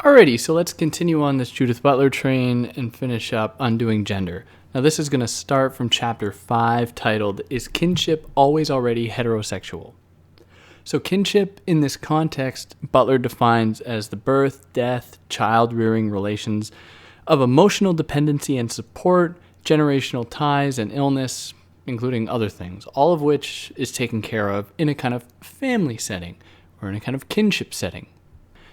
Alrighty, so let's continue on this Judith Butler train and finish up Undoing Gender. Now this is going to start from chapter 5, titled, Is Kinship Always Already Heterosexual? So kinship in this context, Butler defines as the birth, death, child-rearing relations of emotional dependency and support, generational ties and illness, including other things, all of which is taken care of in a kind of family setting or in a kind of kinship setting.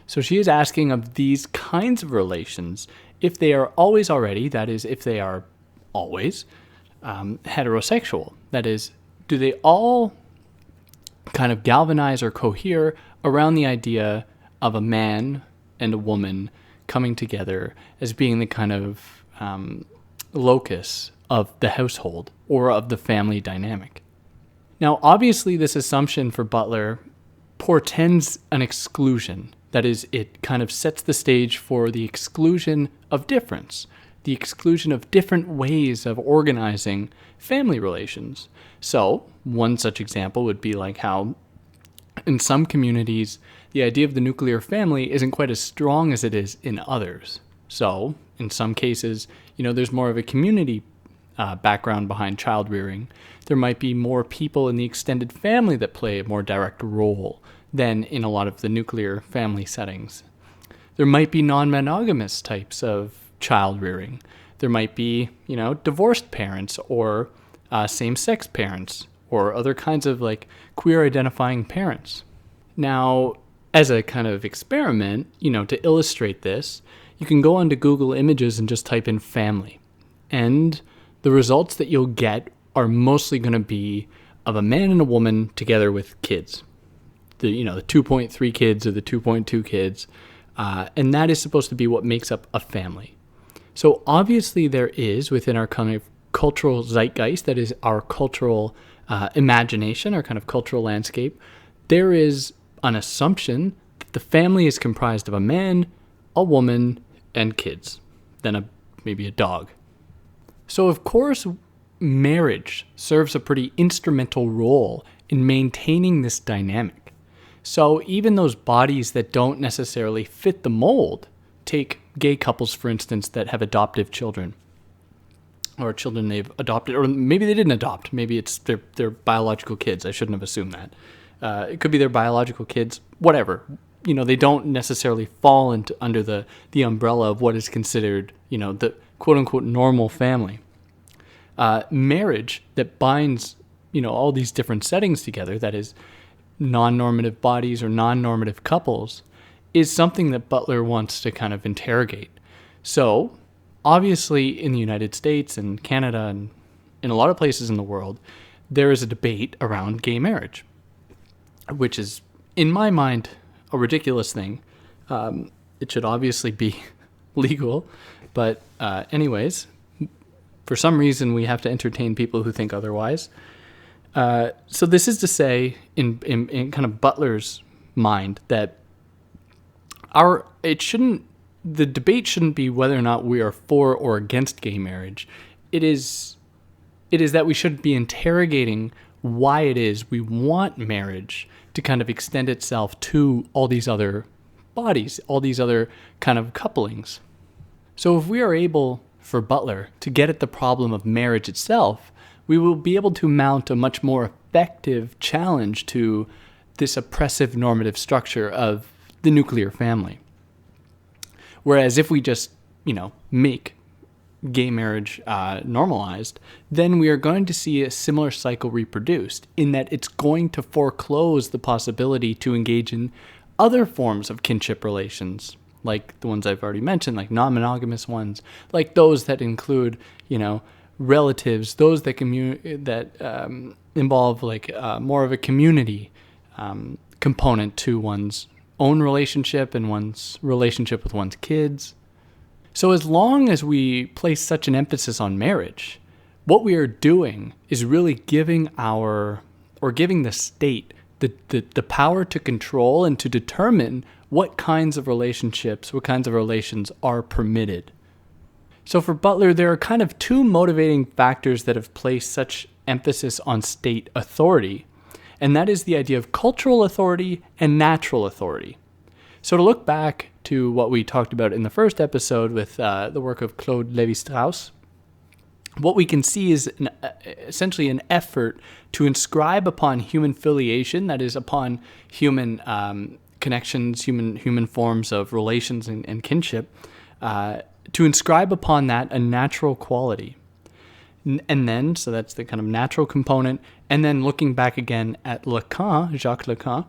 So she is asking of these kinds of relations if they are always already, that is, if they are always heterosexual. That is, do they all kind of galvanize or cohere around the idea of a man and a woman coming together as being the kind of locus of the household or of the family dynamic. Now, obviously, this assumption for Butler portends an exclusion. That is, it kind of sets the stage for the exclusion of difference, the exclusion of different ways of organizing family relations. So, one such example would be like how in some communities, the idea of the nuclear family isn't quite as strong as it is in others. So, in some cases, there's more of a community background behind child rearing. There might be more people in the extended family that play a more direct role than in a lot of the nuclear family settings. There might be non-monogamous types of child rearing. There might be, divorced parents or same-sex parents or other kinds of queer identifying parents. Now, as a kind of experiment, to illustrate this, you can go onto Google Images and just type in family. And the results that you'll get are mostly going to be of a man and a woman together with kids. The 2.3 kids or the 2.2 kids. And that is supposed to be what makes up a family. So obviously there is within our kind of cultural zeitgeist, that is our cultural imagination, our kind of cultural landscape, there is an assumption that the family is comprised of a man, a woman, and kids, then maybe a dog. So of course, marriage serves a pretty instrumental role in maintaining this dynamic. So even those bodies that don't necessarily fit the mold, take gay couples, for instance, that have adoptive children, or children they've adopted, or maybe they didn't adopt. Maybe it's their biological kids. I shouldn't have assumed that. It could be their biological kids, whatever. They don't necessarily fall under the umbrella of what is considered, the quote-unquote normal family. Marriage that binds, all these different settings together, that is, non-normative bodies or non-normative couples, is something that Butler wants to kind of interrogate. So, obviously, in the United States and Canada and in a lot of places in the world, there is a debate around gay marriage, which is, in my mind, a ridiculous thing. It should obviously be legal, but anyways, for some reason we have to entertain people who think otherwise. So this is to say, in kind of Butler's mind, that the debate shouldn't be whether or not we are for or against gay marriage. It is that we should be interrogating why it is we want marriage to kind of extend itself to all these other bodies, all these other kind of couplings. So if we are able, for Butler, to get at the problem of marriage itself, we will be able to mount a much more effective challenge to this oppressive normative structure of the nuclear family. Whereas if we just, make gay marriage normalized, then we are going to see a similar cycle reproduced in that it's going to foreclose the possibility to engage in other forms of kinship relations, like the ones I've already mentioned, like non-monogamous ones, like those that include, relatives, those that involve more of a community component to one's own relationship and one's relationship with one's kids. So as long as we place such an emphasis on marriage, what we are doing is really giving the state the power to control and to determine what kinds of relationships, what kinds of relations are permitted. So for Butler, there are kind of two motivating factors that have placed such emphasis on state authority, and that is the idea of cultural authority and natural authority. So to look back to what we talked about in the first episode with the work of Claude Lévi-Strauss, what we can see is essentially an effort to inscribe upon human filiation, that is, upon human connections, human forms of relations and kinship, to inscribe upon that a natural quality. And then, so that's the kind of natural component, and then looking back again at Jacques Lacan,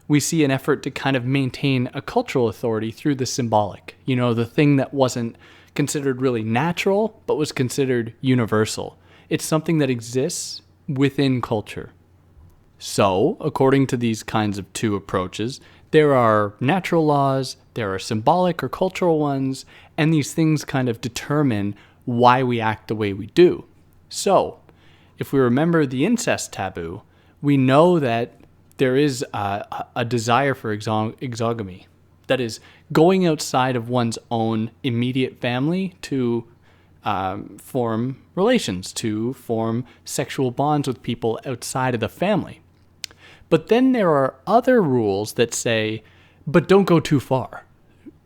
we see an effort to kind of maintain a cultural authority through the symbolic, the thing that wasn't considered really natural, but was considered universal. It's something that exists within culture. So, according to these kinds of two approaches, there are natural laws, there are symbolic or cultural ones, and these things kind of determine why we act the way we do. So, if we remember the incest taboo, we know that there is a desire for exogamy. That is, going outside of one's own immediate family to form relations, to form sexual bonds with people outside of the family. But then there are other rules that say, but don't go too far.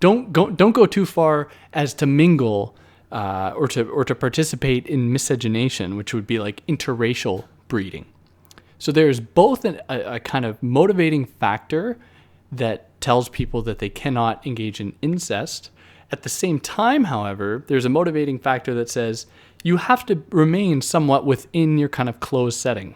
Don't go too far as to mingle or to participate in miscegenation, which would be like interracial breeding. So there's both a kind of motivating factor that tells people that they cannot engage in incest. At the same time, however, there's a motivating factor that says you have to remain somewhat within your kind of closed setting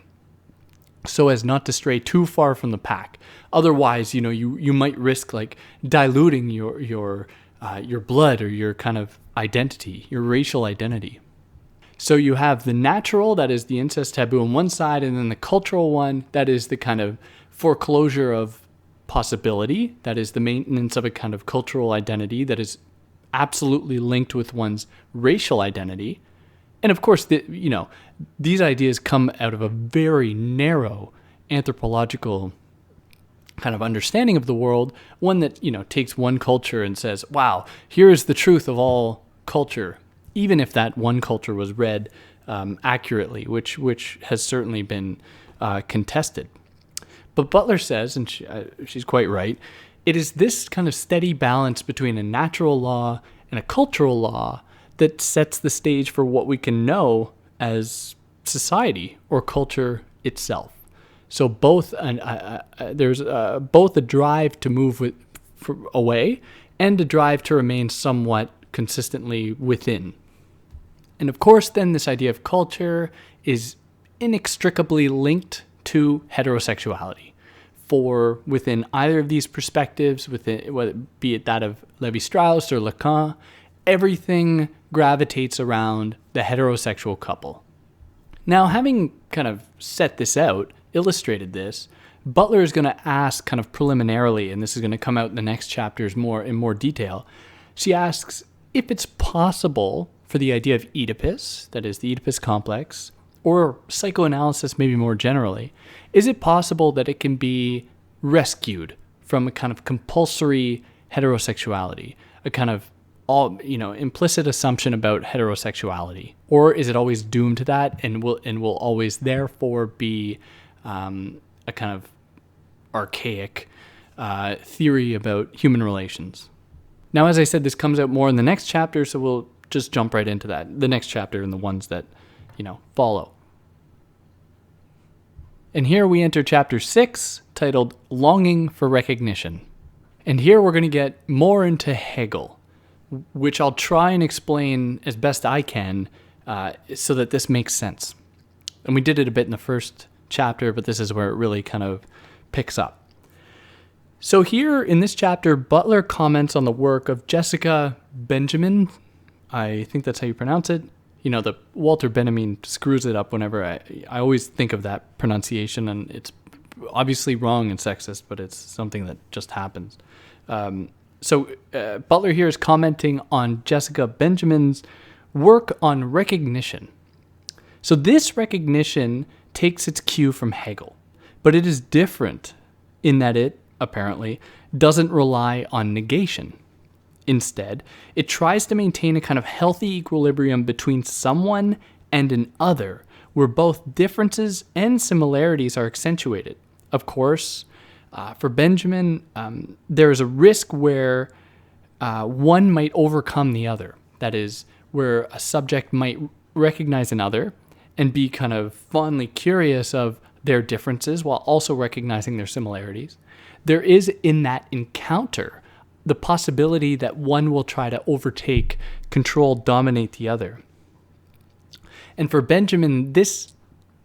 so as not to stray too far from the pack. Otherwise, you might risk like diluting your blood or your kind of identity, your racial identity. So you have the natural, that is the incest taboo on one side, and then the cultural one, that is the kind of foreclosure of possibility, that is the maintenance of a kind of cultural identity that is absolutely linked with one's racial identity. And of course, these ideas come out of a very narrow anthropological kind of understanding of the world, one that, takes one culture and says, wow, here is the truth of all culture, even if that one culture was read accurately, which has certainly been contested. But Butler says, and she's quite right, it is this kind of steady balance between a natural law and a cultural law that sets the stage for what we can know as society or culture itself. So there's both a drive to move away and a drive to remain somewhat consistently within. And of course, then this idea of culture is inextricably linked to heterosexuality. For within either of these perspectives, whether be it that of Lévi-Strauss or Lacan, everything gravitates around the heterosexual couple. Now, having kind of set this out, illustrated this, Butler is going to ask kind of preliminarily, and this is going to come out in the next chapters in more detail. She asks if it's possible for the idea of Oedipus, that is the Oedipus complex, or psychoanalysis maybe more generally, is it possible that it can be rescued from a kind of compulsory heterosexuality, a kind of implicit assumption about heterosexuality? Or is it always doomed to that and will always therefore be a kind of archaic theory about human relations? Now, as I said, this comes out more in the next chapter, so we'll just jump right into that, the next chapter and the ones that, follow. And here we enter chapter 6, titled Longing for Recognition. And here we're going to get more into Hegel, which I'll try and explain as best I can so that this makes sense. And we did it a bit in the first chapter, but this is where it really kind of picks up. So here in this chapter, Butler comments on the work of Jessica Benjamin. I think that's how you pronounce it. The Walter Benjamin screws it up whenever I always think of that pronunciation, and it's obviously wrong and sexist, but it's something that just happens. So Butler here is commenting on Jessica Benjamin's work on recognition. So this recognition takes its cue from Hegel, but it is different in that it, apparently, doesn't rely on negation. Instead, it tries to maintain a kind of healthy equilibrium between someone and an other, where both differences and similarities are accentuated. Of course, For Benjamin, there is a risk where one might overcome the other. That is, where a subject might recognize another and be kind of fondly curious of their differences while also recognizing their similarities. There is in that encounter the possibility that one will try to overtake, control, dominate the other. And for Benjamin, this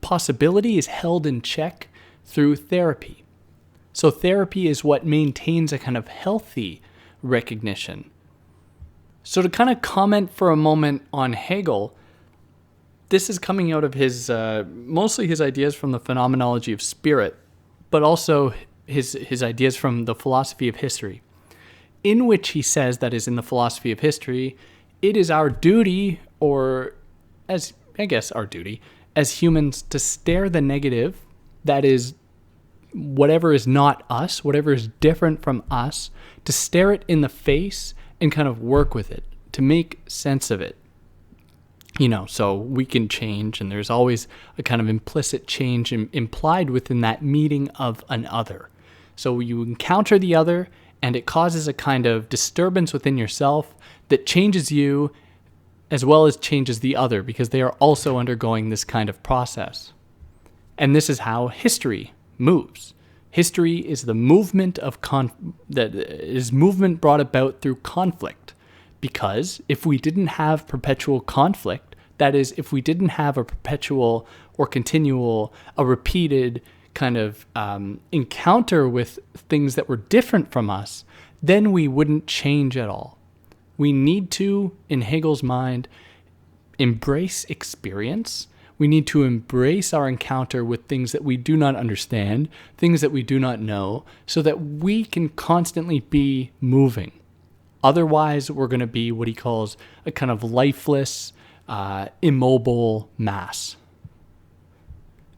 possibility is held in check through therapy. So therapy is what maintains a kind of healthy recognition. So to kind of comment for a moment on Hegel, this is coming out of his, mostly his ideas from the phenomenology of spirit, but also his ideas from the philosophy of history, in which he says, that is, in the philosophy of history, it is our duty, or as I guess our duty, as humans to stare the negative, that is, whatever is not us, whatever is different from us, to stare it in the face and kind of work with it, to make sense of it. So we can change, and there's always a kind of implicit change implied within that meeting of an other. So you encounter the other, and it causes a kind of disturbance within yourself that changes you as well as changes the other, because they are also undergoing this kind of process. And this is how history moves. History is the movement of movement brought about through conflict. Because if we didn't have perpetual conflict, that is, if we didn't have a perpetual or continual, a repeated kind of encounter with things that were different from us, then we wouldn't change at all. We need to, in Hegel's mind, embrace experience. We need to embrace our encounter with things that we do not understand, things that we do not know, so that we can constantly be moving. Otherwise, we're going to be what he calls a kind of lifeless, immobile mass.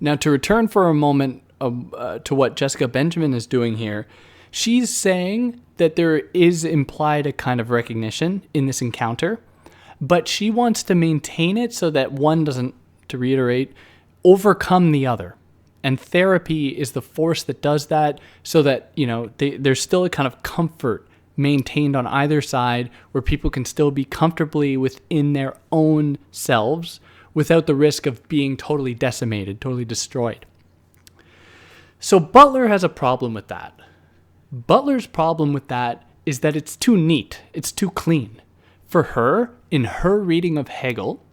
Now, to return for a moment to what Jessica Benjamin is doing here, she's saying that there is implied a kind of recognition in this encounter, but she wants to maintain it so that one doesn't, to reiterate, overcome the other. And therapy is the force that does that, so that, there's still a kind of comfort maintained on either side where people can still be comfortably within their own selves without the risk of being totally decimated, totally destroyed. So Butler has a problem with that. Butler's problem with that is that it's too neat, it's too clean. For her, in her reading of Hegel,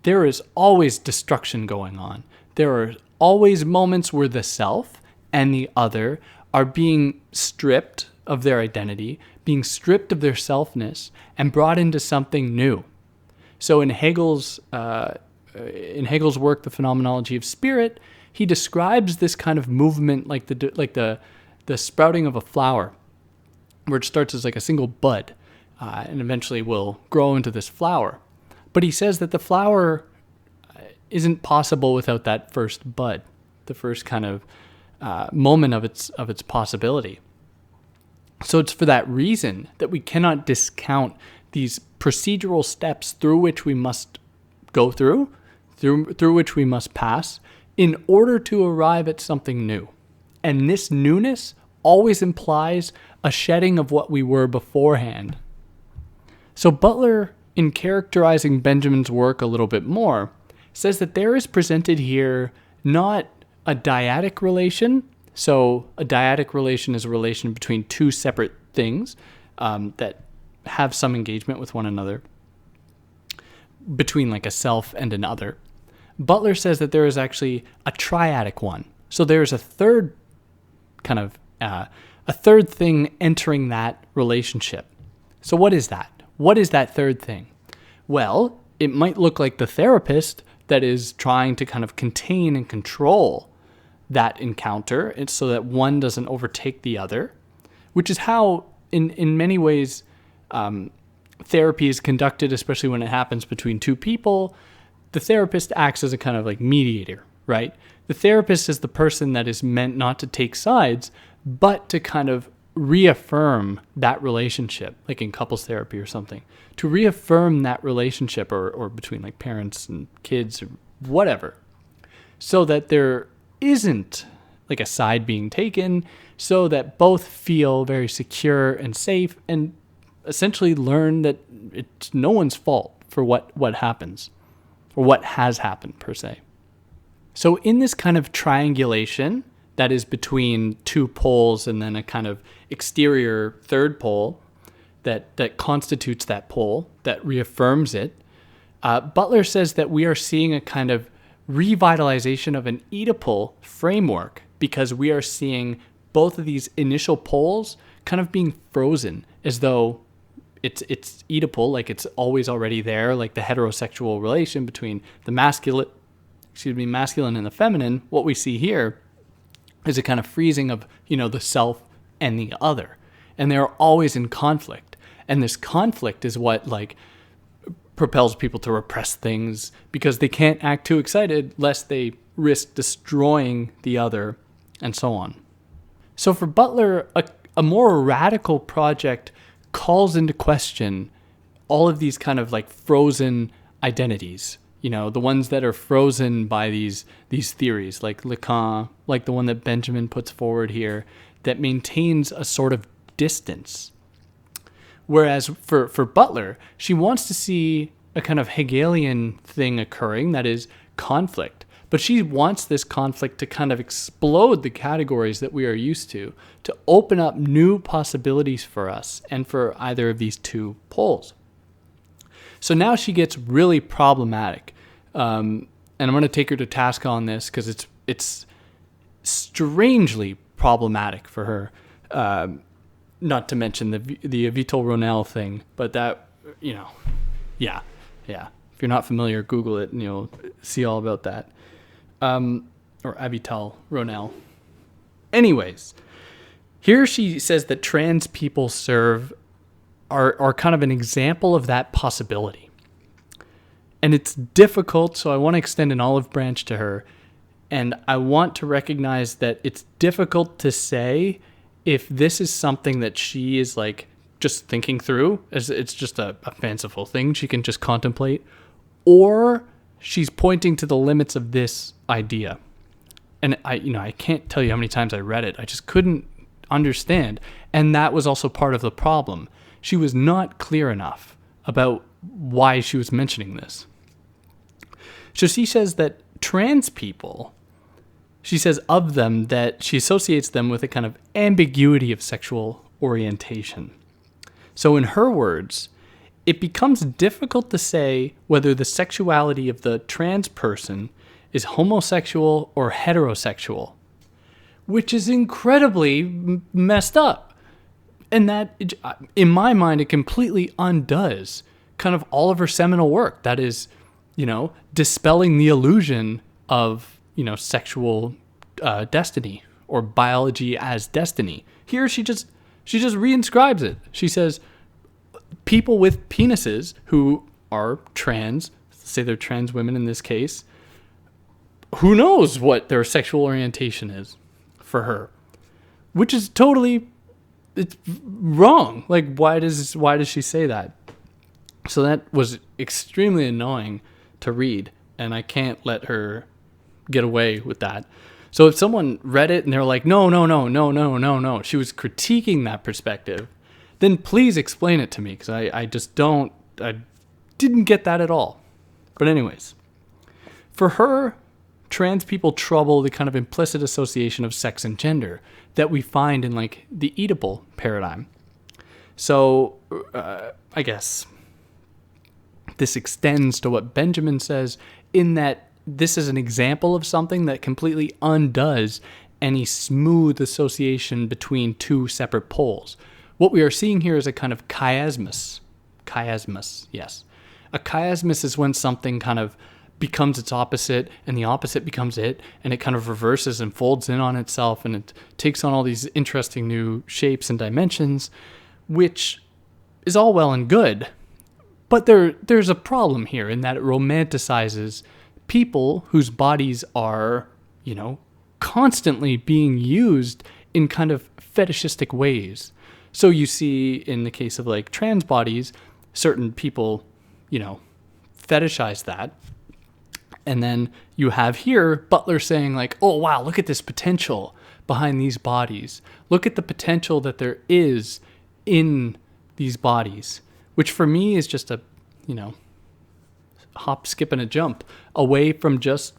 there is always destruction going on. There are always moments where the self and the other are being stripped of their identity, being stripped of their selfness, and brought into something new. So in Hegel's work, The Phenomenology of Spirit, he describes this kind of movement like the sprouting of a flower, where it starts as like a single bud, and eventually will grow into this flower. But he says that the flower isn't possible without that first bud, the first kind of moment of its possibility. So it's for that reason that we cannot discount these procedural steps through which we must go through which we must pass in order to arrive at something new. And this newness always implies a shedding of what we were beforehand. So Butler, in characterizing Benjamin's work a little bit more, says that there is presented here not a dyadic relation. So a dyadic relation is a relation between two separate things that have some engagement with one another, between like a self and an other. Butler says that there is actually a triadic one. So there's a third kind of, a third thing entering that relationship. So what is that? What is that third thing? Well, it might look like the therapist that is trying to kind of contain and control that encounter, so that one doesn't overtake the other, which is how, in many ways, therapy is conducted, especially when it happens between two people. The therapist acts as a kind of like mediator, right? The therapist is the person that is meant not to take sides, but to kind of reaffirm that relationship, like in couples therapy or something, to reaffirm that relationship or between like parents and kids or whatever, so that there isn't like a side being taken so that both feel very secure and safe and essentially learn that it's no one's fault for what happens or what has happened per se. So in this kind of triangulation that is between two poles and then a kind of exterior third pole that constitutes that pole, that reaffirms it, Butler says that we are seeing a kind of revitalization of an Oedipal framework because we are seeing both of these initial poles kind of being frozen as though it's Oedipal, like it's always already there, like the heterosexual relation between the masculine and the feminine. What we see here is a kind of freezing of, the self and the other. And they're always in conflict. And this conflict is what propels people to repress things because they can't act too excited lest they risk destroying the other and so on. So for Butler, a more radical project calls into question all of these kind of frozen identities. The ones that are frozen by these theories, like Lacan, like the one that Benjamin puts forward here, that maintains a sort of distance. Whereas for Butler, she wants to see a kind of Hegelian thing occurring, that is conflict. But she wants this conflict to kind of explode the categories that we are used to open up new possibilities for us and for either of these two poles. So now she gets really problematic. And I'm going to take her to task on this because it's strangely problematic for her. Not to mention the Vital Ronell thing, but that, yeah. If you're not familiar, Google it and you'll see all about that. Or Avital Ronell. Anyways, here she says that trans people are kind of an example of that possibility. And it's difficult, so I want to extend an olive branch to her. And I want to recognize that it's difficult to say if this is something that she is just thinking through, as it's just a fanciful thing she can just contemplate, or she's pointing to the limits of this idea. And I can't tell you how many times I read it. I just couldn't understand. And that was also part of the problem. She was not clear enough about why she was mentioning this. So she says that trans people, she says of them that she associates them with a kind of ambiguity of sexual orientation. So in her words, it becomes difficult to say whether the sexuality of the trans person is homosexual or heterosexual, which is incredibly messed up. And that, in my mind, it completely undoes kind of all of her seminal work. That is, dispelling the illusion of, sexual destiny or biology as destiny. Here she just reinscribes it. She says people with penises who are trans, say they're trans women in this case, who knows what their sexual orientation is for her, which is it's wrong. Why does she say that? So that was extremely annoying to read, and I can't let her get away with that. So if someone read it and they're like, no, she was critiquing that perspective, then please explain it to me, because I didn't get that at all. But anyways, for her, trans people trouble the kind of implicit association of sex and gender that we find in the Oedipal paradigm. So I guess this extends to what Benjamin says, in that this is an example of something that completely undoes any smooth association between two separate poles. What we are seeing here is a kind of chiasmus. Chiasmus, yes. A chiasmus is when something kind of becomes its opposite, and the opposite becomes it, and it kind of reverses and folds in on itself, and it takes on all these interesting new shapes and dimensions, which is all well and good. But there's a problem here in that it romanticizes people whose bodies are, constantly being used in kind of fetishistic ways. So you see in the case of trans bodies, certain people, fetishize that. And then you have here Butler saying oh, wow, look at this potential behind these bodies. Look at the potential that there is in these bodies, which for me is just a, hop, skip, and a jump away from just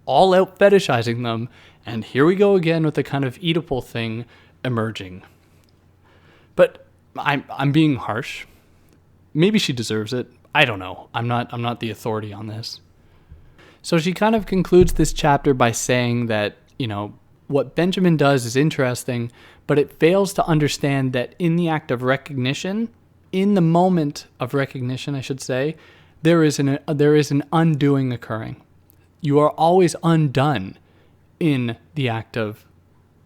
all out fetishizing them. And here we go again with the kind of Oedipal thing emerging. But I'm being harsh. Maybe she deserves it. I don't know. I'm not the authority on this. So she kind of concludes this chapter by saying that, what Benjamin does is interesting, but it fails to understand that in the act of recognition, in the moment of recognition, I should say, there is an undoing occurring. You are always undone in the act of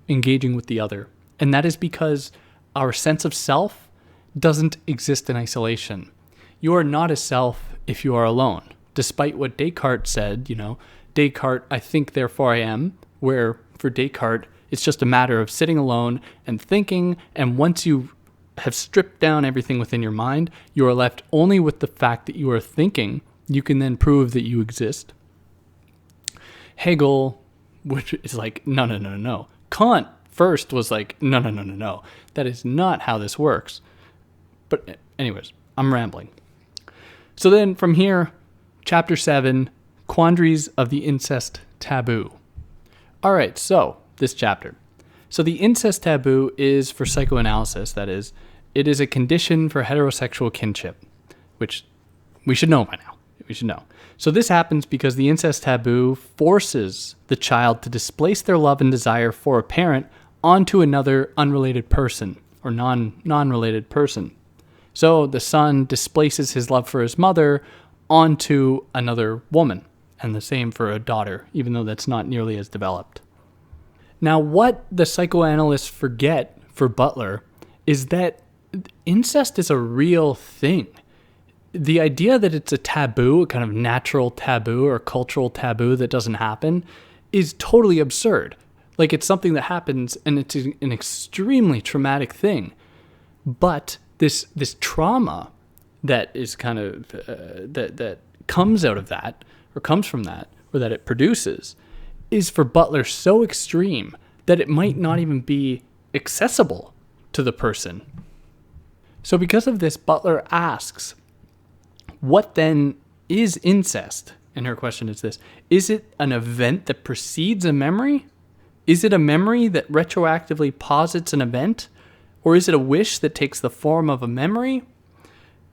engaging with the other. And that is because our sense of self doesn't exist in isolation. You are not a self if you are alone. Despite what Descartes said, Descartes, I think, therefore I am, where for Descartes, it's just a matter of sitting alone and thinking, and once you have stripped down everything within your mind, you are left only with the fact that you are thinking. You can then prove that you exist. Hegel, which is like, no. Kant first was like, no. That is not how this works. But anyways, I'm rambling. So then from here, Chapter 7, Quandries of the Incest Taboo. All right, so this chapter. So the incest taboo is for psychoanalysis, that is, it is a condition for heterosexual kinship, which we should know by now. We should know. So this happens because the incest taboo forces the child to displace their love and desire for a parent onto another unrelated person or non-related person. So the son displaces his love for his mother onto another woman, and the same for a daughter, even though that's not nearly as developed. Now, what the psychoanalysts forget for Butler is that incest is a real thing. The idea that it's a taboo, a kind of natural taboo or cultural taboo that doesn't happen, is totally absurd. Like, it's something that happens and it's an extremely traumatic thing. But this trauma that is kind of, that comes out of that, or comes from that, or that it produces, is for Butler so extreme that it might not even be accessible to the person. So because of this, Butler asks, what then is incest? And her question is this: is it an event that precedes a memory? Is it a memory that retroactively posits an event? Or is it a wish that takes the form of a memory?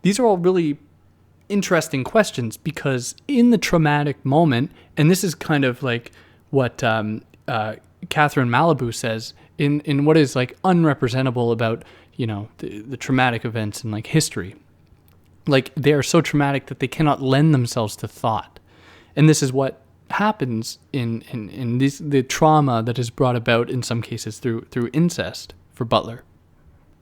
These are all really interesting questions because in the traumatic moment, and this is kind of like what Catherine Malibu says in what is like unrepresentable about, the traumatic events in like history. Like, they are so traumatic that they cannot lend themselves to thought. And this is what happens in the trauma that is brought about in some cases through incest for Butler.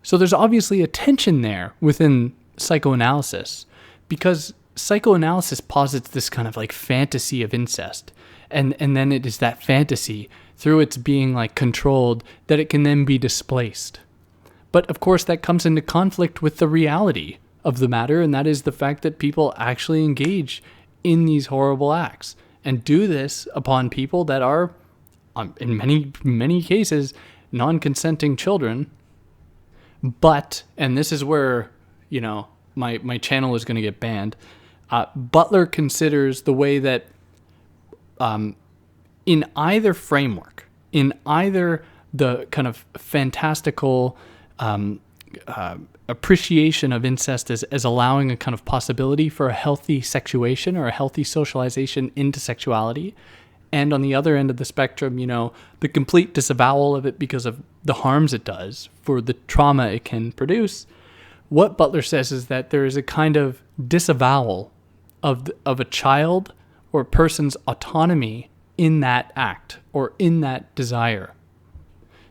So there's obviously a tension there within psychoanalysis, because psychoanalysis posits this kind of like fantasy of incest. And then it is that fantasy, through its being like controlled, that it can then be displaced. But of course that comes into conflict with the reality of the matter, and that is the fact that people actually engage in these horrible acts and do this upon people that are, in many cases, non-consenting children. But, and this is where, my channel is going to get banned, Butler considers the way that in either framework, in either the kind of fantastical appreciation of incest as allowing a kind of possibility for a healthy sexuation or a healthy socialization into sexuality, and on the other end of the spectrum, the complete disavowal of it because of the harms it does for the trauma it can produce. What Butler says is that there is a kind of disavowal of a child or a person's autonomy in that act or in that desire.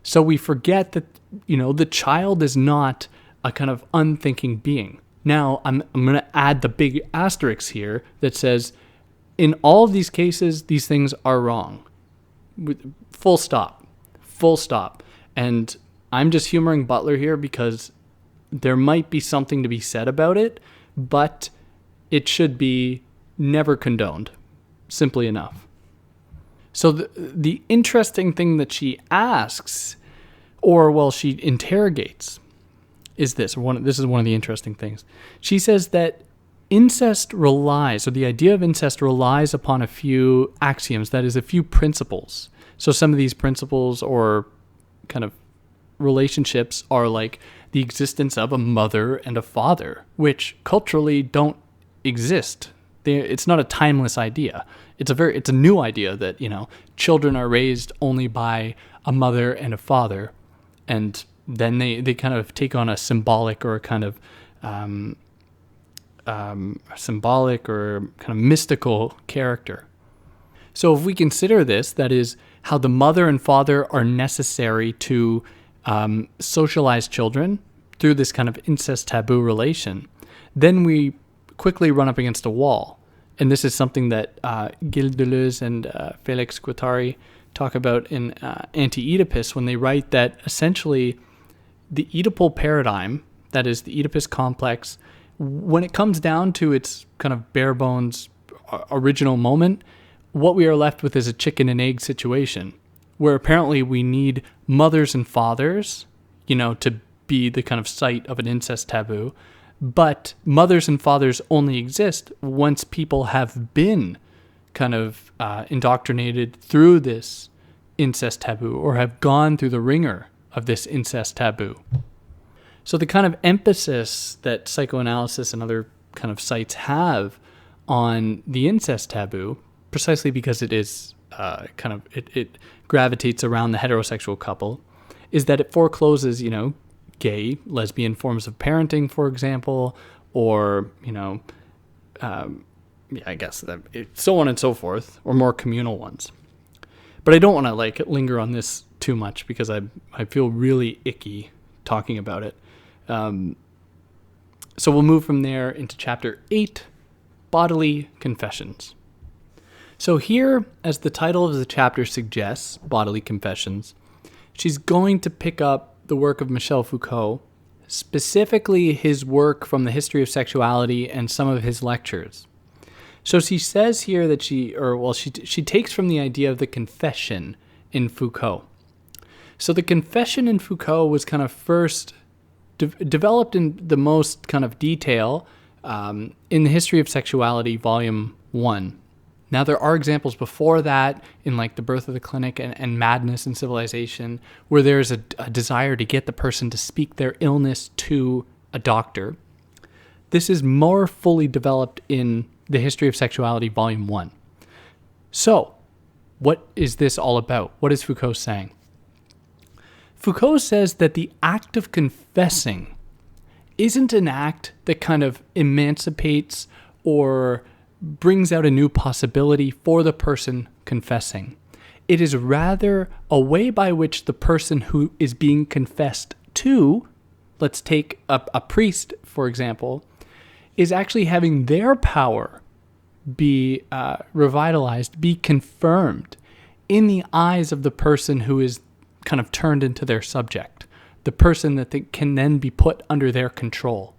So we forget that, the child is not a kind of unthinking being. Now, I'm going to add the big asterisk here that says, in all of these cases, these things are wrong. Full stop. Full stop. And I'm just humoring Butler here because there might be something to be said about it, but it should be never condoned, simply enough. So the interesting thing that she asks, she interrogates, is this. This is one of the interesting things. She says that the idea of incest relies upon a few axioms, that is, a few principles. So some of these principles or kind of relationships are like the existence of a mother and a father, which culturally don't exist. It's not a timeless idea. It's a new idea that, children are raised only by a mother and a father, and then they kind of take on a symbolic or kind of mystical character. So if we consider this, that is how the mother and father are necessary to socialize children through this kind of incest taboo relation, then we quickly run up against a wall. And this is something that Gilles Deleuze and Félix Guattari talk about in Anti-Oedipus, when they write that essentially the Oedipal paradigm, that is the Oedipus complex, when it comes down to its kind of bare bones original moment, what we are left with is a chicken and egg situation, where apparently we need mothers and fathers, to be the kind of site of an incest taboo. But mothers and fathers only exist once people have been kind of indoctrinated through this incest taboo, or have gone through the ringer of this incest taboo. So the kind of emphasis that psychoanalysis and other kind of sites have on the incest taboo, precisely because it is it gravitates around the heterosexual couple, is that it forecloses, gay, lesbian forms of parenting, for example, or, I guess so on and so forth, or more communal ones. But I don't want to linger on this too much because I feel really icky talking about it. So we'll move from there into chapter 8, Bodily Confessions. So here, as the title of the chapter suggests, Bodily Confessions, she's going to pick up the work of Michel Foucault, specifically his work from the history of sexuality and some of his lectures. So she says here that she takes from the idea of the confession in Foucault. So the confession in Foucault was kind of first developed in the most kind of detail in the History of Sexuality, Volume 1. Now, there are examples before that in The Birth of the Clinic and Madness and Civilization, where there's a desire to get the person to speak their illness to a doctor. This is more fully developed in the History of Sexuality, Volume 1. So, what is this all about? What is Foucault saying? Foucault says that the act of confessing isn't an act that kind of emancipates or brings out a new possibility for the person confessing. It is rather a way by which the person who is being confessed to, let's take a priest, for example, is actually having their power be revitalized, be confirmed in the eyes of the person who is kind of turned into their subject, the person that can then be put under their control,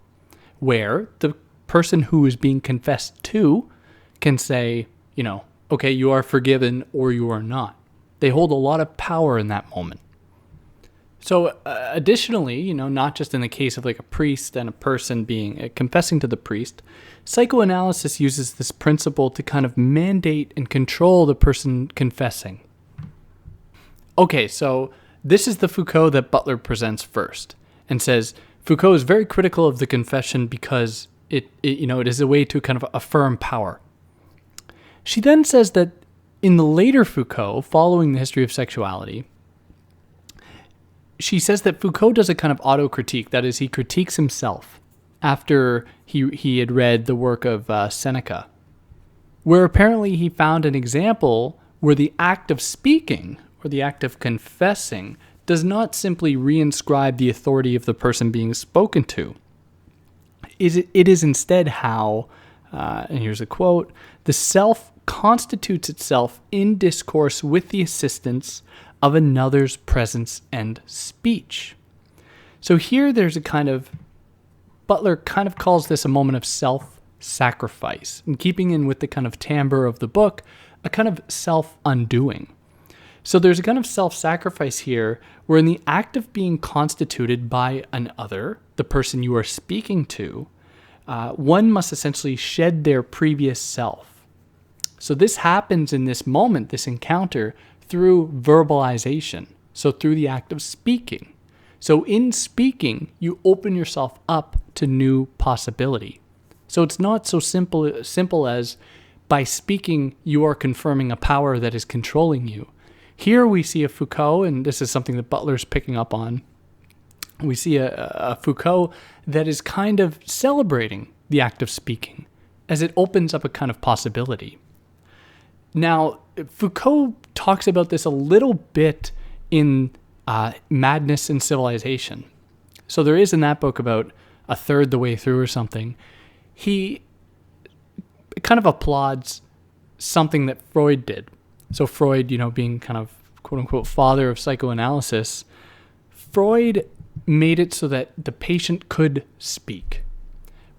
where the person who is being confessed to can say, okay, you are forgiven or you are not. They hold a lot of power in that moment. So additionally, not just in the case of a priest and a person being confessing to the priest, psychoanalysis uses this principle to kind of mandate and control the person confessing. Okay, so this is the Foucault that Butler presents first, and says Foucault is very critical of the confession because it is a way to kind of affirm power. She then says that in the later Foucault, following the History of Sexuality, she says that Foucault does a kind of auto-critique. That is, he critiques himself after he had read the work of Seneca, where apparently he found an example where the act of speaking or the act of confessing does not simply reinscribe the authority of the person being spoken to. It is instead how, and here's a quote, the self constitutes itself in discourse with the assistance of another's presence and speech. So here there's a kind of, Butler kind of calls this a moment of self-sacrifice. And keeping in with the kind of timbre of the book, a kind of self-undoing. So there's a kind of self-sacrifice here where in the act of being constituted by an other, the person you are speaking to, one must essentially shed their previous self. So this happens in this moment, this encounter, through verbalization. So through the act of speaking. So in speaking, you open yourself up to new possibility. So it's not so simple as by speaking, you are confirming a power that is controlling you. Here we see a Foucault, and this is something that Butler's picking up on. We see a Foucault that is kind of celebrating the act of speaking as it opens up a kind of possibility. Now, Foucault talks about this a little bit in Madness and Civilization. So there is in that book about a third the way through or something. He kind of applauds something that Freud did. So Freud, being kind of quote-unquote father of psychoanalysis, Freud made it so that the patient could speak.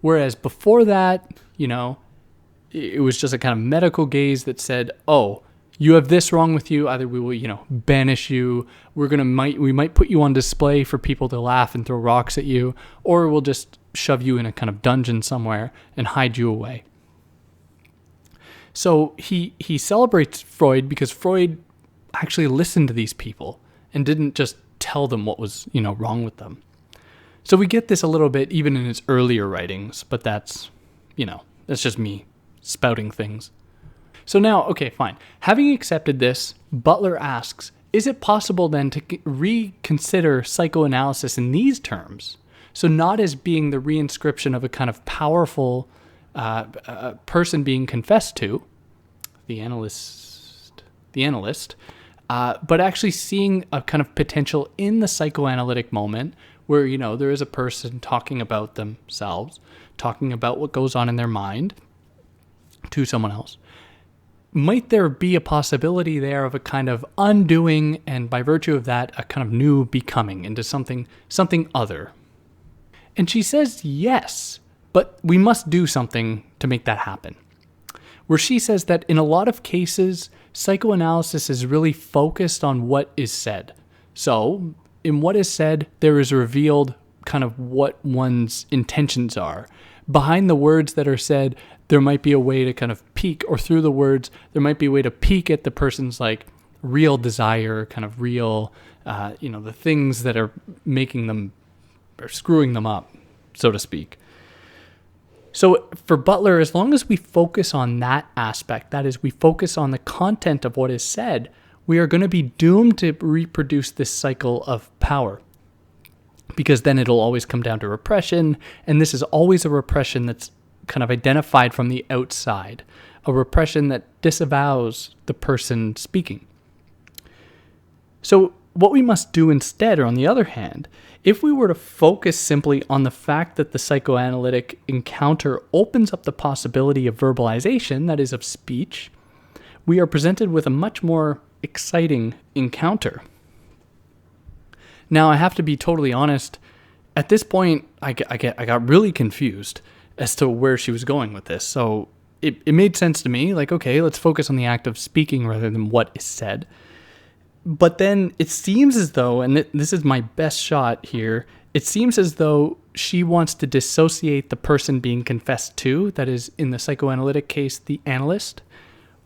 Whereas before that, it was just a kind of medical gaze that said, oh, you have this wrong with you. Either we will, banish you. We might put you on display for people to laugh and throw rocks at you, or we'll just shove you in a kind of dungeon somewhere and hide you away. So he celebrates Freud because Freud actually listened to these people and didn't just tell them what was, wrong with them. So we get this a little bit even in his earlier writings, but that's just me spouting things. So now, okay, fine. Having accepted this, Butler asks, is it possible then to reconsider psychoanalysis in these terms? So not as being the reinscription of a kind of powerful person being confessed to, the analyst, but actually seeing a kind of potential in the psychoanalytic moment where, there is a person talking about themselves, talking about what goes on in their mind to someone else. Might there be a possibility there of a kind of undoing and by virtue of that, a kind of new becoming into something other? And she says yes, but we must do something to make that happen. Where she says that in a lot of cases, psychoanalysis is really focused on what is said. So in what is said, there is revealed kind of what one's intentions are. Behind the words that are said, there might be a way to kind of peek, or through the words, there might be a way to peek at the person's like real desire, kind of real, the things that are making them or screwing them up, so to speak. So for Butler, as long as we focus on that aspect, that is, we focus on the content of what is said, we are going to be doomed to reproduce this cycle of power. Because then it'll always come down to repression, and this is always a repression that's kind of identified from the outside, a repression that disavows the person speaking. So what we must do instead, or on the other hand, if we were to focus simply on the fact that the psychoanalytic encounter opens up the possibility of verbalization, that is, of speech, we are presented with a much more exciting encounter. Now, I have to be totally honest. At this point, I got really confused as to where she was going with this. So it made sense to me, like, okay, let's focus on the act of speaking rather than what is said. But then it seems as though, and this is my best shot here, it seems as though she wants to dissociate the person being confessed to, that is, in the psychoanalytic case, the analyst,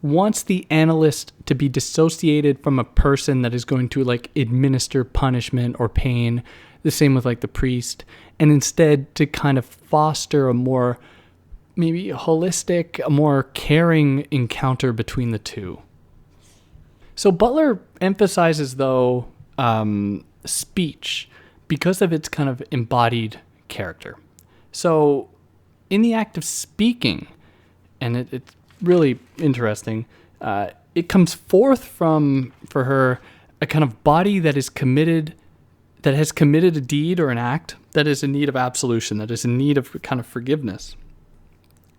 wants the analyst to be dissociated from a person that is going to like administer punishment or pain, the same with like the priest, and instead to kind of foster a more maybe holistic, a more caring encounter between the two. So Butler emphasizes, though, speech because of its kind of embodied character. So in the act of speaking, and it's really interesting, it comes forth for her, a kind of body that has committed a deed or an act that is in need of absolution, that is in need of kind of forgiveness.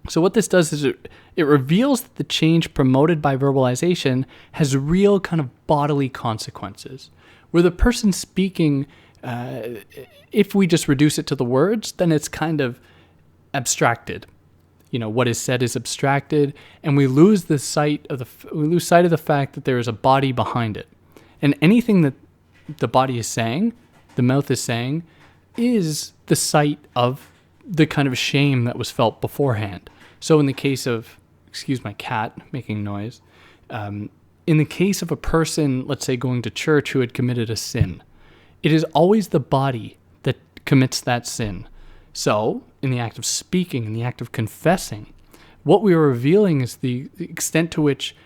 So what this does is it reveals that the change promoted by verbalization has real kind of bodily consequences. Where the person speaking, if we just reduce it to the words, then it's kind of abstracted. what is said is abstracted, and we lose sight of the fact that there is a body behind it. And anything that the body is saying, the mouth is saying, is the site of the kind of shame that was felt beforehand. So in the case of, excuse my cat making noise, in the case of a person, let's say, going to church who had committed a sin, it is always the body that commits that sin. So in the act of speaking, in the act of confessing, what we are revealing is the extent to which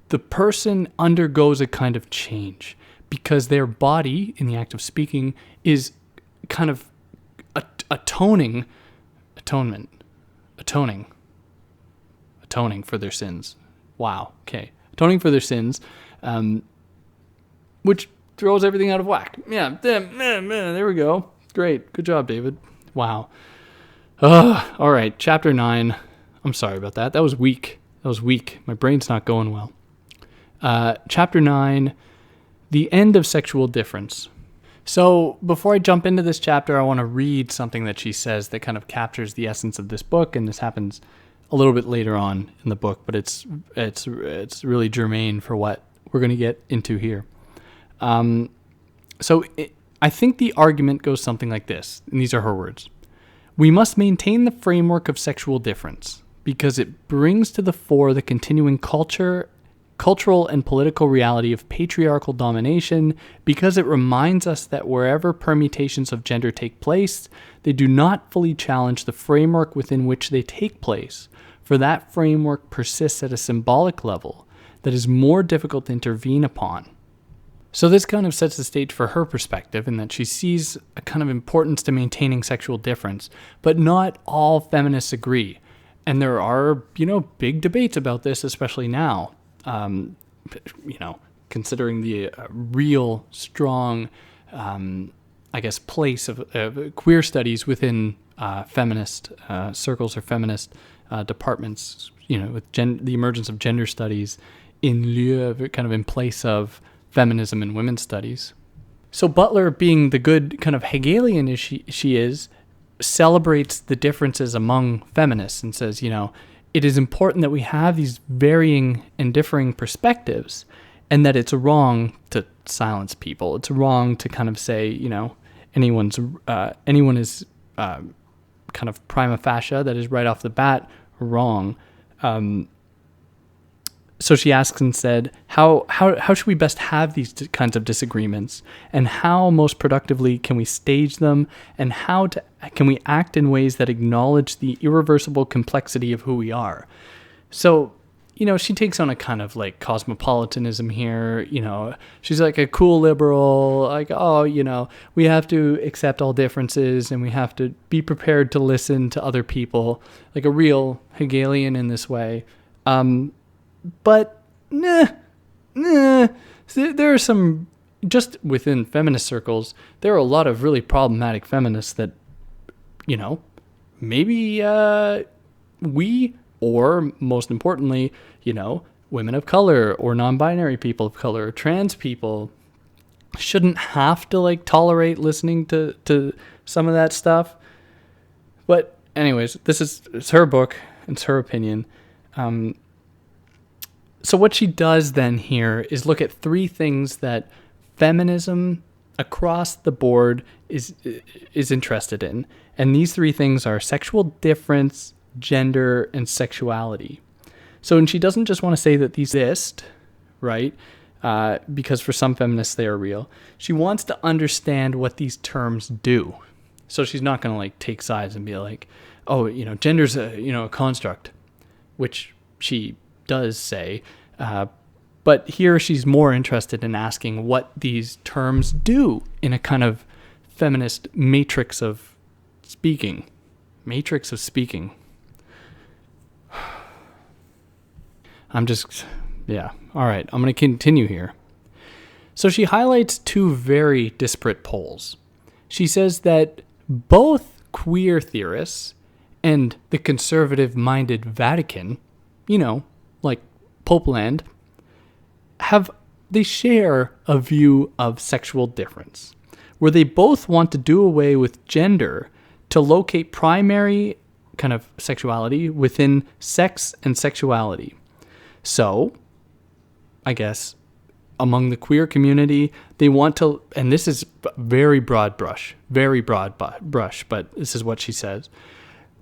the person undergoes a kind of change, because their body, in the act of speaking, is kind of atoning for their sins. Wow. Okay. Atoning for their sins, which throws everything out of whack. Yeah. There we go. Great. Good job, David. Wow. All right. Chapter 9. I'm sorry about that. That was weak. My brain's not going well. Chapter 9, the end of sexual difference. So before I jump into this chapter, I want to read something that she says that kind of captures the essence of this book, and this happens a little bit later on in the book, but it's really germane for what we're going to get into here. I think the argument goes something like this, and these are her words. We must maintain the framework of sexual difference because it brings to the fore the continuing cultural and political reality of patriarchal domination, because it reminds us that wherever permutations of gender take place, they do not fully challenge the framework within which they take place, for that framework persists at a symbolic level that is more difficult to intervene upon. So this kind of sets the stage for her perspective, in that she sees a kind of importance to maintaining sexual difference, but not all feminists agree. And there are, big debates about this, especially now. Considering the real strong, place of queer studies within feminist circles or feminist departments, with the emergence of gender studies in lieu of, kind of in place of feminism and women's studies. So Butler, being the good kind of Hegelian as she is, celebrates the differences among feminists and says, it is important that we have these varying and differing perspectives, and that it's wrong to silence people. It's wrong to kind of say, anyone is kind of prima facie, that is right off the bat wrong. So she asks and said, how should we best have these kinds of disagreements, and how most productively can we stage them, and how can we act in ways that acknowledge the irreversible complexity of who we are? So, she takes on a kind of like cosmopolitanism here. She's like a cool liberal, like, we have to accept all differences and we have to be prepared to listen to other people, like a real Hegelian in this way. But there are some, just within feminist circles, there are a lot of really problematic feminists that, maybe we, or most importantly, women of color or non-binary people of color or trans people shouldn't have to tolerate listening to some of that stuff. But anyways, it's her book, it's her opinion. So what she does then here is look at three things that feminism across the board is interested in. And these three things are sexual difference, gender, and sexuality. So, and she doesn't just want to say that these exist, right? Because for some feminists they are real. She wants to understand what these terms do. So she's not going to take sides and be like, oh, gender's a construct, which she does say, but here she's more interested in asking what these terms do in a kind of feminist matrix of speaking. All right, I'm going to continue here. So she highlights two very disparate poles. She says that both queer theorists and the conservative-minded Vatican, like Pope Land, they share a view of sexual difference, where they both want to do away with gender to locate primary kind of sexuality within sex and sexuality. So, I guess, among the queer community, they want to, and this is very broad brush, but this is what she says.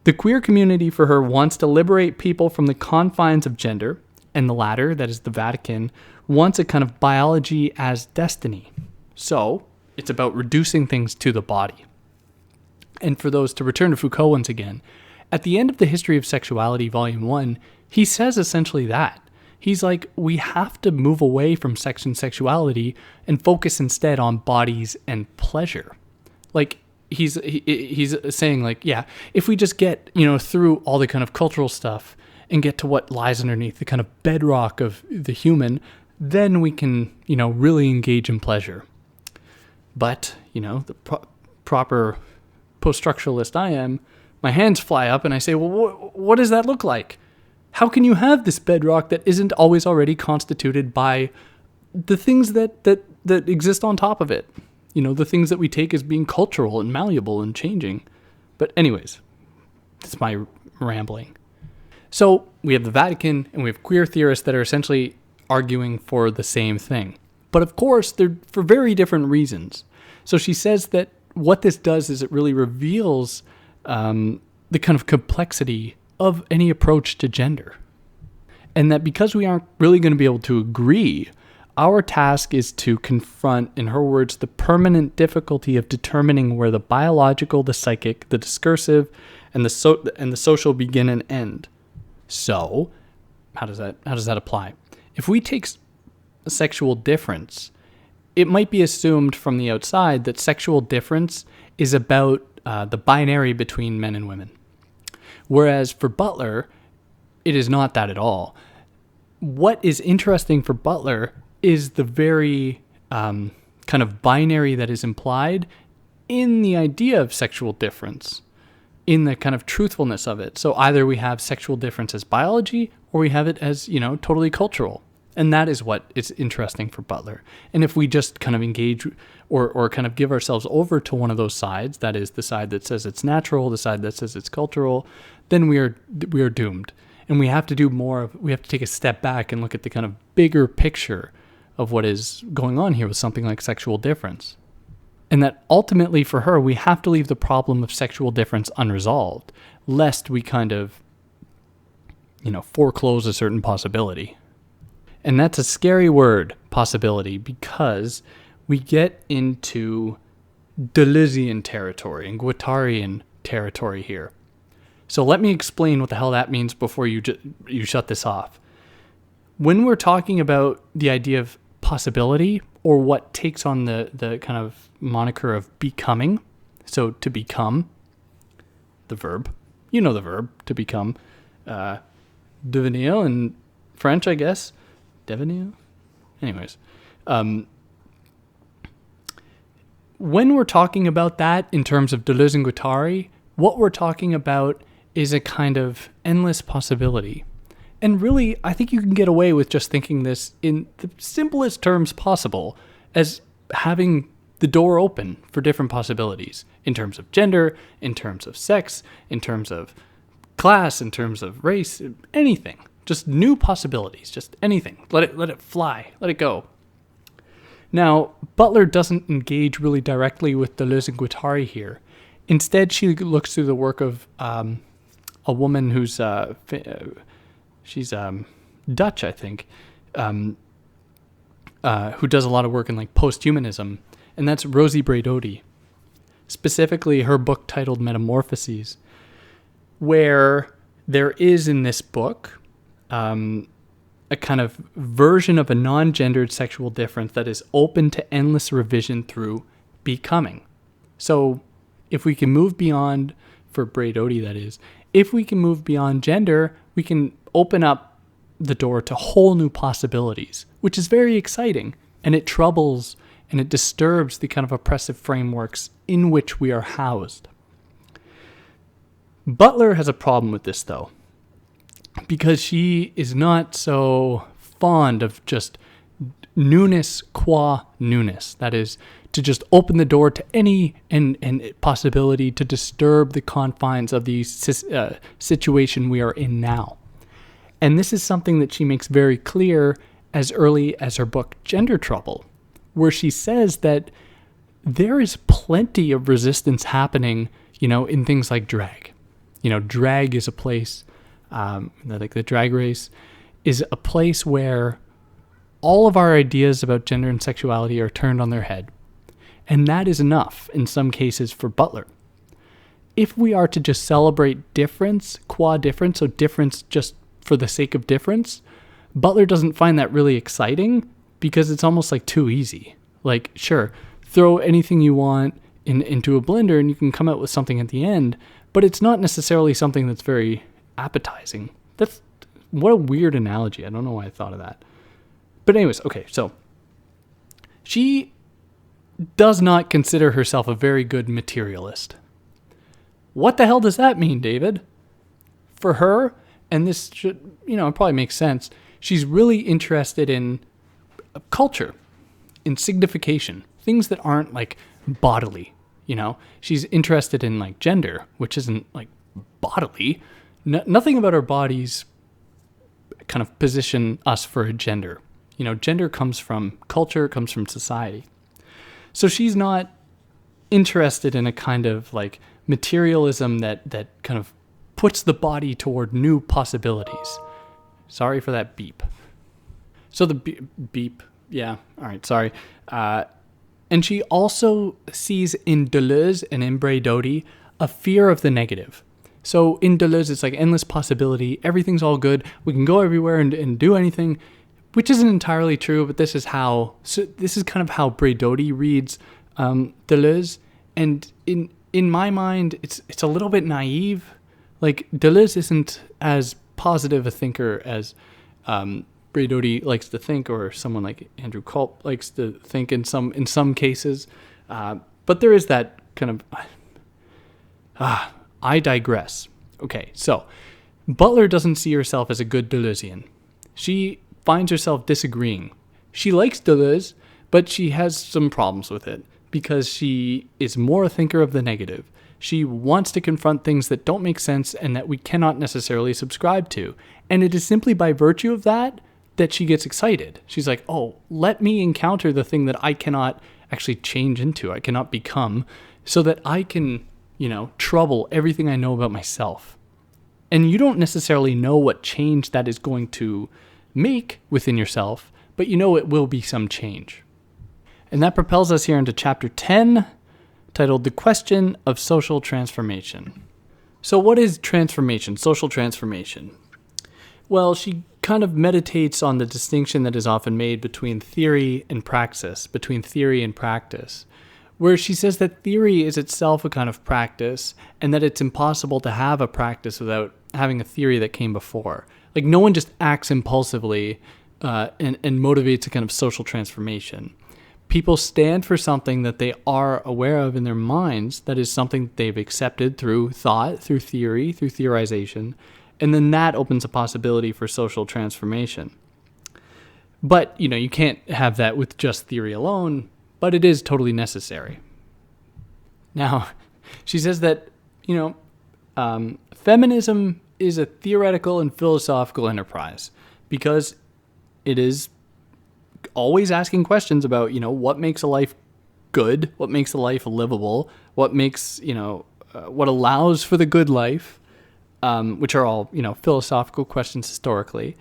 The queer community for her wants to liberate people from the confines of gender, and the latter, that is the Vatican, wants a kind of biology as destiny. So, it's about reducing things to the body. And for those, to return to Foucault once again, at the end of The History of Sexuality, Volume 1, he says essentially that. He's like, we have to move away from sex and sexuality and focus instead on bodies and pleasure. Like, he's saying, like, yeah, if we just get, through all the kind of cultural stuff and get to what lies underneath the kind of bedrock of the human, then we can, really engage in pleasure. But, the proper post-structuralist I am, my hands fly up and I say, well, what does that look like? How can you have this bedrock that isn't always already constituted by the things that exist on top of it? The things that we take as being cultural and malleable and changing. But anyways, that's my rambling. So we have the Vatican and we have queer theorists that are essentially arguing for the same thing. But of course, they're for very different reasons. So she says that what this does is it really reveals the kind of complexity of any approach to gender. And that because we aren't really going to be able to agree, our task is to confront, in her words, the permanent difficulty of determining where the biological, the psychic, the discursive, and the social begin and end. So, how does that apply? If we take a sexual difference, it might be assumed from the outside that sexual difference is about the binary between men and women. Whereas for Butler, it is not that at all. What is interesting for Butler is the very kind of binary that is implied in the idea of sexual difference, in the kind of truthfulness of it. So either we have sexual difference as biology, or we have it as, totally cultural. And that is what is interesting for Butler. And if we just kind of engage or kind of give ourselves over to one of those sides, that is the side that says it's natural, the side that says it's cultural, then we are doomed. And we have to do more. We have to take a step back and look at the kind of bigger picture of what is going on here with something like sexual difference. And that ultimately for her, we have to leave the problem of sexual difference unresolved, lest we kind of, foreclose a certain possibility. And that's a scary word, possibility, because we get into Deleuzian territory and Guattarian territory here. So let me explain what the hell that means before you shut this off. When we're talking about the idea of possibility, or what takes on the kind of moniker of becoming, so to become, the verb, the verb, to become, devenir in French, I guess, devenir? Anyways, when we're talking about that in terms of Deleuze and Guattari, what we're talking about is a kind of endless possibility. And really, I think you can get away with just thinking this in the simplest terms possible, as having the door open for different possibilities in terms of gender, in terms of sex, in terms of class, in terms of race, anything. Just new possibilities, just anything. Let it fly, let it go. Now, Butler doesn't engage really directly with Deleuze and Guattari here. Instead, she looks through the work of a woman who's she's Dutch, I think, who does a lot of work in like post-humanism, and that's Rosie Braidotti. Specifically, her book titled Metamorphoses, where there is in this book a kind of version of a non-gendered sexual difference that is open to endless revision through becoming. So if we can move beyond, for Braidotti that is, if we can move beyond gender, we can open up the door to whole new possibilities, which is very exciting, and it troubles and it disturbs the kind of oppressive frameworks in which we are housed. Butler has a problem with this, though, because she is not so fond of just newness qua newness. That is, to just open the door to any and possibility to disturb the confines of the situation we are in now. And this is something that she makes very clear as early as her book Gender Trouble, where she says that there is plenty of resistance happening, in things like drag. Drag is a place, like the drag race, is a place where all of our ideas about gender and sexuality are turned on their head. And that is enough, in some cases, for Butler. If we are to just celebrate difference, qua difference, so difference just for the sake of difference, Butler doesn't find that really exciting because it's almost like too easy. Like, sure, throw anything you want into a blender and you can come out with something at the end, but it's not necessarily something that's very appetizing. What a weird analogy. I don't know why I thought of that. But anyways, okay, so she does not consider herself a very good materialist. What the hell does that mean, David? For her, and this should, it probably makes sense, she's really interested in culture, in signification, things that aren't like bodily, She's interested in like gender, which isn't like bodily. Nothing about our bodies kind of position us for a gender. Gender comes from culture, comes from society. So she's not interested in a kind of like materialism that kind of puts the body toward new possibilities. Sorry for that beep. So the beep, yeah, all right, sorry. And she also sees in Deleuze and in Bodily a fear of the negative. So in Deleuze, it's like endless possibility. Everything's all good. We can go everywhere and do anything, which isn't entirely true, but this is kind of how Bodily reads Deleuze. And in my mind, it's a little bit naive. Like, Deleuze isn't as positive a thinker as Bodily likes to think, or someone like Andrew Culp likes to think in some cases. But there is that kind of... I digress. Okay, so Butler doesn't see herself as a good Deleuzian. She finds herself disagreeing. She likes Deleuze, but she has some problems with it because she is more a thinker of the negative. She wants to confront things that don't make sense and that we cannot necessarily subscribe to. And it is simply by virtue of that she gets excited. She's like, oh, let me encounter the thing that I cannot actually change into, I cannot become, so that I can, trouble everything I know about myself. And you don't necessarily know what change that is going to make within yourself, but it will be some change. And that propels us here into chapter 10, titled The Question of Social Transformation. So what is transformation, social transformation? Well, she kind of meditates on the distinction that is often made between theory and practice, where she says that theory is itself a kind of practice and that it's impossible to have a practice without having a theory that came before. Like, no one just acts impulsively and motivates a kind of social transformation. People stand for something that they are aware of in their minds, that is something that they've accepted through thought, through theory, through theorization, and then that opens a possibility for social transformation. But, you can't have that with just theory alone, but it is totally necessary. Now, she says that, feminism is a theoretical and philosophical enterprise because it is always asking questions about, what makes a life good, what makes a life livable, what makes, what allows for the good life, which are all, philosophical questions historically.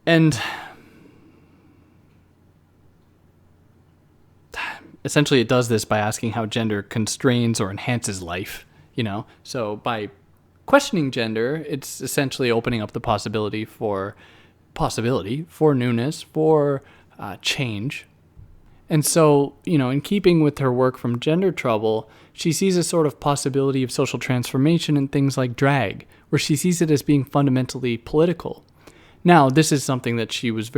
And essentially it does this by asking how gender constrains or enhances life, So by questioning gender, it's essentially opening up the possibility for newness, for change. And so, in keeping with her work from Gender Trouble, she sees a sort of possibility of social transformation in things like drag, where she sees it as being fundamentally political. Now, this is something that she was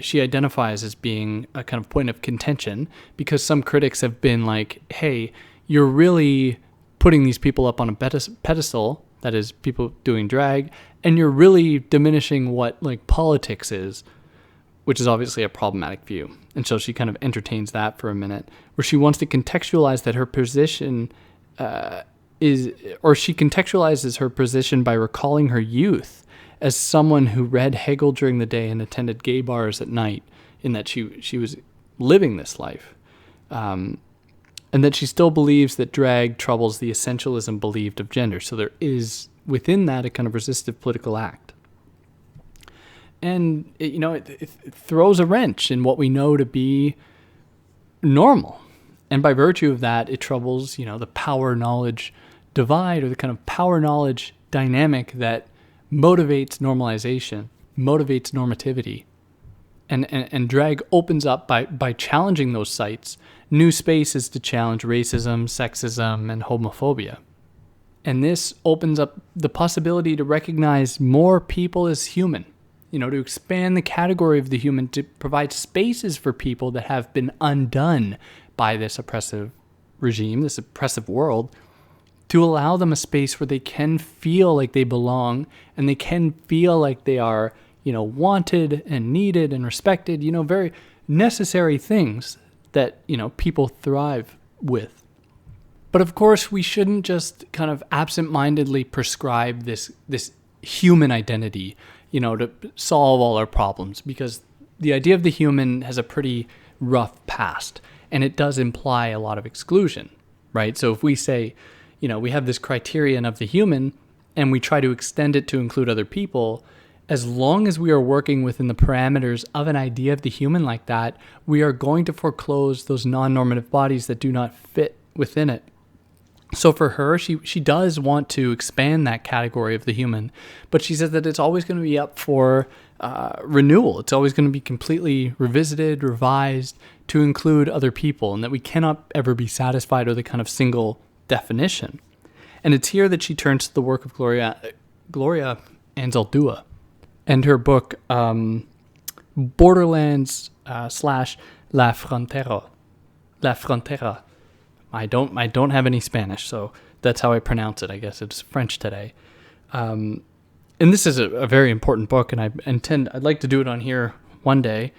she identifies as being a kind of point of contention, because some critics have been like, hey, you're really putting these people up on a pedestal, that is, people doing drag, and you're really diminishing what, like, politics is, which is obviously a problematic view. And so she kind of entertains that for a minute, where she wants to contextualize that her position she contextualizes her position by recalling her youth as someone who read Hegel during the day and attended gay bars at night, in that she was living this life. And that she still believes that drag troubles the essentialism believed of gender. So there is, within that, a kind of resistive political act. And, it throws a wrench in what we know to be normal. And by virtue of that, it troubles, the power-knowledge divide, or the kind of power-knowledge dynamic that motivates normalization, motivates normativity. And drag opens up by challenging those sites new spaces to challenge racism, sexism, and homophobia. And this opens up the possibility to recognize more people as human, to expand the category of the human, to provide spaces for people that have been undone by this oppressive regime, this oppressive world, to allow them a space where they can feel like they belong, and they can feel like they are, wanted and needed and respected, very necessary things that, people thrive with. But of course, we shouldn't just kind of absent-mindedly prescribe this human identity, to solve all our problems, because the idea of the human has a pretty rough past, and it does imply a lot of exclusion, right? So if we say, we have this criterion of the human, and we try to extend it to include other people, as long as we are working within the parameters of an idea of the human like that, we are going to foreclose those non-normative bodies that do not fit within it. So for her, she does want to expand that category of the human, but she says that it's always going to be up for renewal. It's always going to be completely revisited, revised to include other people, and that we cannot ever be satisfied with a kind of single definition. And it's here that she turns to the work of Gloria Anzaldúa and her book Borderlands / La Frontera. La Frontera. I don't have any Spanish, so that's how I pronounce it. I guess it's French today. And this is a very important book, and I'd like to do it on here one day.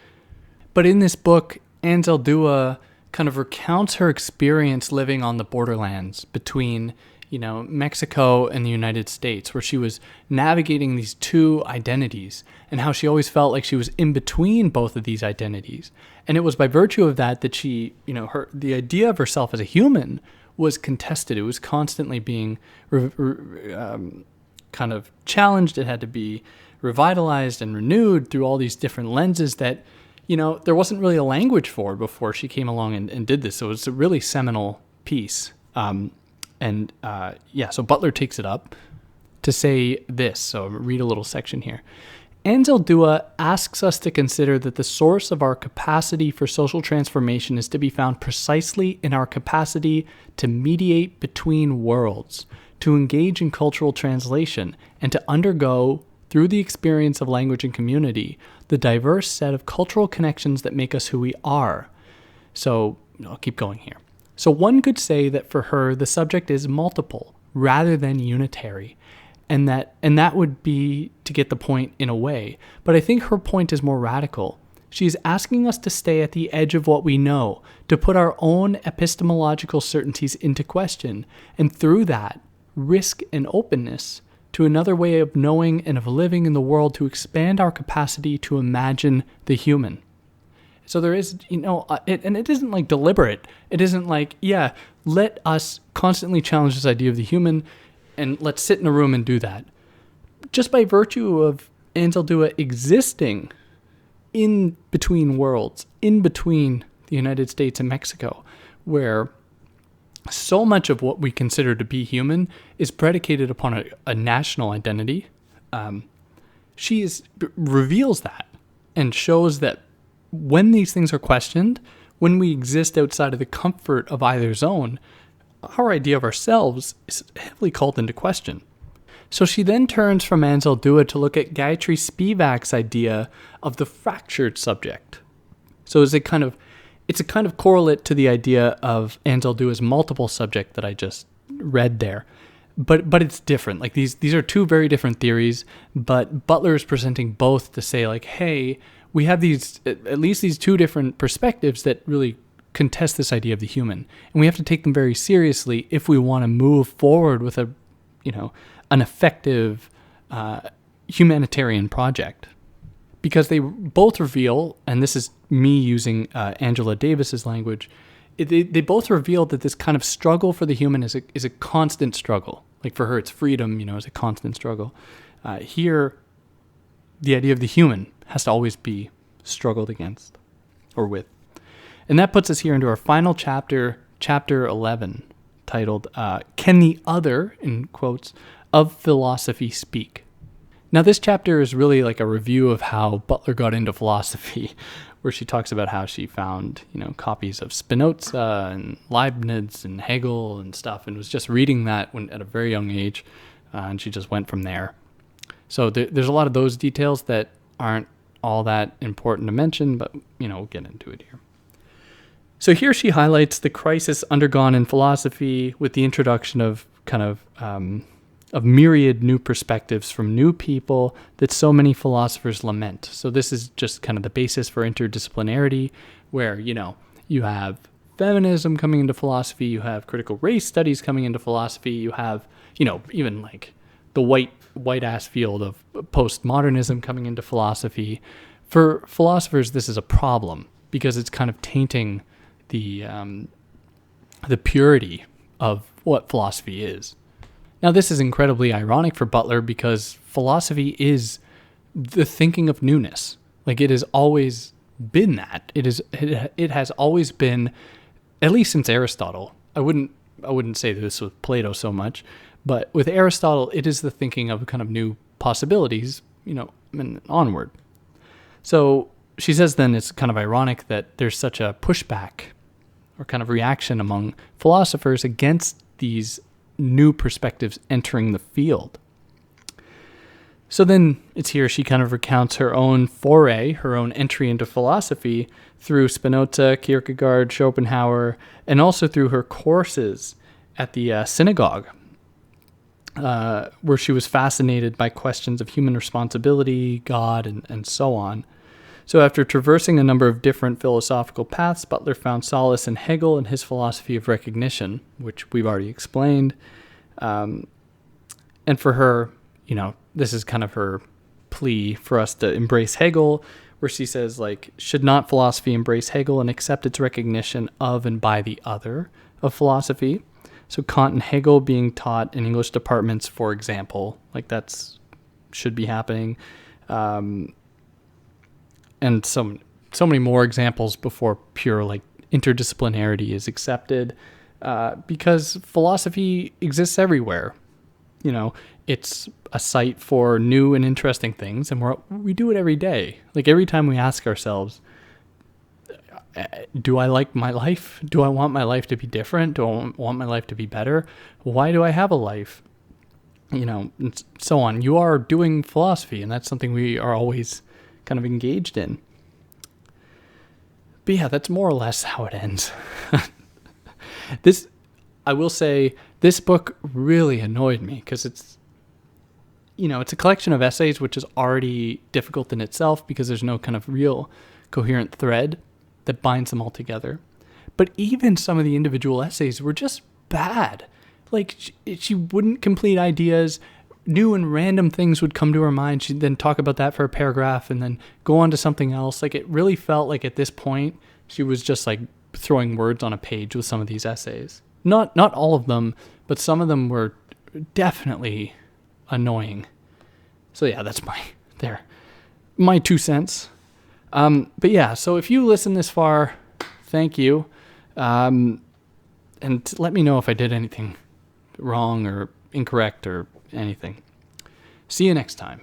But in this book, Anzaldúa kind of recounts her experience living on the borderlands between, Mexico and the United States, where she was navigating these two identities, and how she always felt like she was in between both of these identities. And it was by virtue of that she, the idea of herself as a human was contested. It was constantly being kind of challenged. It had to be revitalized and renewed through all these different lenses that, there wasn't really a language for before she came along and did this. So it's a really seminal piece. So Butler takes it up to say this. So I'll read a little section here. Anzaldúa asks us to consider that the source of our capacity for social transformation is to be found precisely in our capacity to mediate between worlds, to engage in cultural translation, and to undergo, through the experience of language and community, the diverse set of cultural connections that make us who we are. So I'll keep going here. So one could say that for her, the subject is multiple rather than unitary. And that would be to get the point in a way. But I think her point is more radical. She's asking us to stay at the edge of what we know, to put our own epistemological certainties into question, and through that, risk an openness to another way of knowing and of living in the world, to expand our capacity to imagine the human. So there is, and it isn't like deliberate. It isn't like, let us constantly challenge this idea of the human, and let's sit in a room and do that. Just by virtue of Anzaldúa existing in between worlds, in between the United States and Mexico, where so much of what we consider to be human is predicated upon a national identity, she reveals that and shows that when these things are questioned, when we exist outside of the comfort of either zone, our idea of ourselves is heavily called into question. So she then turns from Anzaldúa to look at Gayatri Spivak's idea of the fractured subject. So it's a kind of correlate to the idea of Anzaldúa's multiple subject that I just read there. But it's different. Like these are two very different theories, but Butler is presenting both to say like, hey, we have at least these two different perspectives that really contest this idea of the human, and we have to take them very seriously if we want to move forward with an effective humanitarian project. Because they both reveal, and this is me using Angela Davis's language, they both reveal that this kind of struggle for the human is a constant struggle. Like for her, it's freedom, is a constant struggle. Here, the idea of the human has to always be struggled against or with. And that puts us here into our final chapter, chapter 11, titled, Can the Other, in quotes, of Philosophy Speak? Now, this chapter is really like a review of how Butler got into philosophy, where she talks about how she found, copies of Spinoza and Leibniz and Hegel and stuff, and was just reading that at a very young age, and she just went from there. So there's a lot of those details that aren't all that important to mention, but, we'll get into it here. So here she highlights the crisis undergone in philosophy with the introduction of kind of myriad new perspectives from new people that so many philosophers lament. So this is just kind of the basis for interdisciplinarity, where, you have feminism coming into philosophy, you have critical race studies coming into philosophy, you have, even like the white-ass field of postmodernism coming into philosophy. For philosophers, this is a problem because it's kind of tainting the purity of what philosophy is. Now, this is incredibly ironic for Butler because philosophy is the thinking of newness. Like, it has always been that. It has always been, at least since Aristotle. I wouldn't say this with Plato so much, but with Aristotle, it is the thinking of kind of new possibilities, and onward. So she says then it's kind of ironic that there's such a pushback or kind of reaction among philosophers against these new perspectives entering the field. So then it's here she kind of recounts her own foray, her own entry into philosophy through Spinoza, Kierkegaard, Schopenhauer, and also through her courses at the synagogue, where she was fascinated by questions of human responsibility, God, and so on. So after traversing a number of different philosophical paths, Butler found solace in Hegel and his philosophy of recognition, which we've already explained. And for her, this is kind of her plea for us to embrace Hegel, where she says, should not philosophy embrace Hegel and accept its recognition of and by the other of philosophy? So Kant and Hegel being taught in English departments, for example, that's should be happening. And so many more examples before pure interdisciplinarity is accepted, because philosophy exists everywhere. It's a site for new and interesting things, and we do it every day. Every time we ask ourselves, do I like my life? Do I want my life to be different? Do I want my life to be better? Why do I have a life? And so on. You are doing philosophy, and that's something we are always kind of engaged in. But yeah, that's more or less how it ends. I will say, this book really annoyed me because it's a collection of essays, which is already difficult in itself because there's no kind of real coherent thread that binds them all together. But even some of the individual essays were just bad. She wouldn't complete ideas. New and random things would come to her mind. She'd then talk about that for a paragraph and then go on to something else. It really felt like at this point, she was just throwing words on a page with some of these essays. Not all of them, but some of them were definitely annoying. So yeah, that's my 2 cents. But yeah, so if you listen this far, thank you. And let me know if I did anything wrong or incorrect or anything. See you next time.